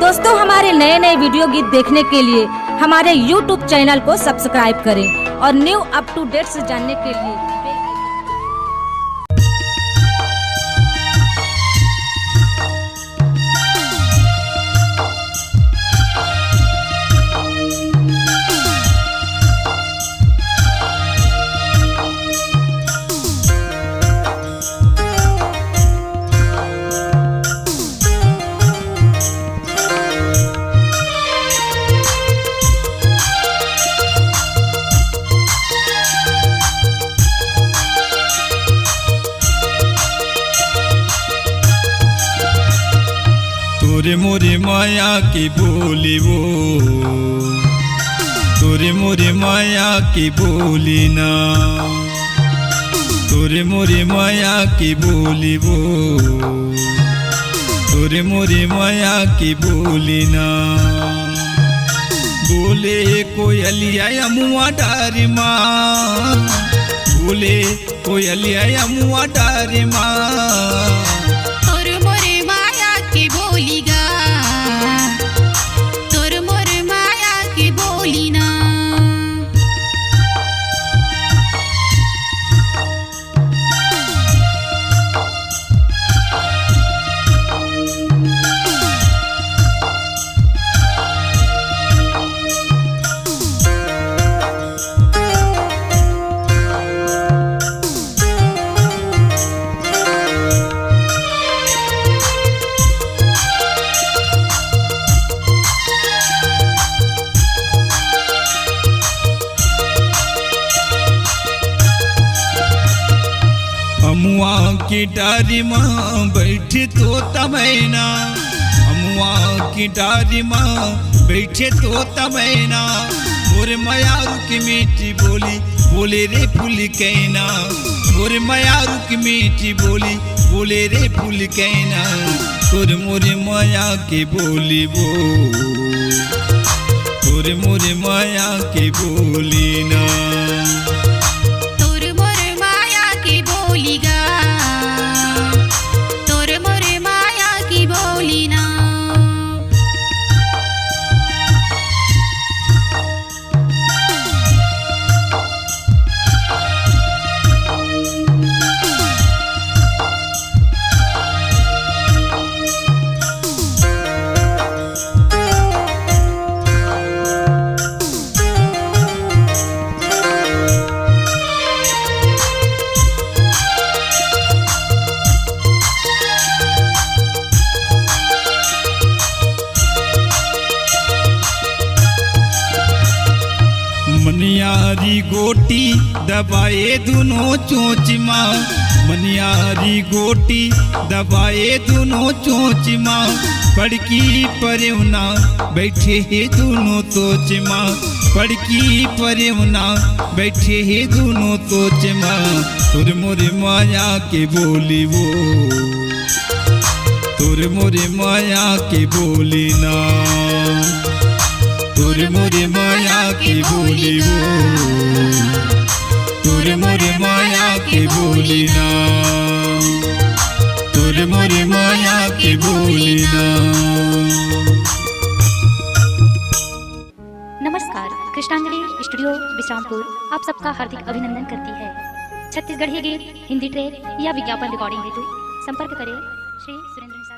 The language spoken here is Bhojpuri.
दोस्तों हमारे नए नए वीडियो गीत देखने के लिए हमारे YouTube चैनल को सब्सक्राइब करें और न्यू अप टू डेट्स जानने के लिए तोरे मोरे माया की बोली वो, तोरे मोरे माया की बोली ना, तोरे मोरे माया की बोली वो, तोरे मोरे माया की बोली ना। बोले कोयलिया मुआ डारी माँ, बोले कोयलिया मुआ डारी माँ। अमुआ की डारी माँ बैठे तो तमैना, अमुआ की डारी माँ बैठे तो तमैना। मोरे मयारू की मीठी बोली बोले रे फूल कहना, मोरे मयारू की मीठी बोली बोले रे फूल कहना। तोरे मोरे माया की बोली वो, तोरे मोरे माया की बोली ना। मनियारी गोटी दबाए दोनों चोंच माँ, मनियारी गोटी दबाए दोनों चोंच माँ। पड़की परेवना बैठे है दोनों तोच माँ, पड़की परेवना बैठे है दोनों तोच माँ। तोरे मोरे माया के बोली वो, तोरे मोरे माया के बोली ना। तोरे मोरे माया की बोली वो, तोरे मोरे माया की बोली ना, तोरे मोरे माया की बोली ना। नमस्कार, कृष्णांजलि स्टूडियो विश्रामपुर आप सबका हार्दिक अभिनंदन करती है। छत्तीसगढ़ी गीत, हिंदी ट्रेक या विज्ञापन रिकॉर्डिंग हेतु संपर्क करें श्री सुरेंद्र।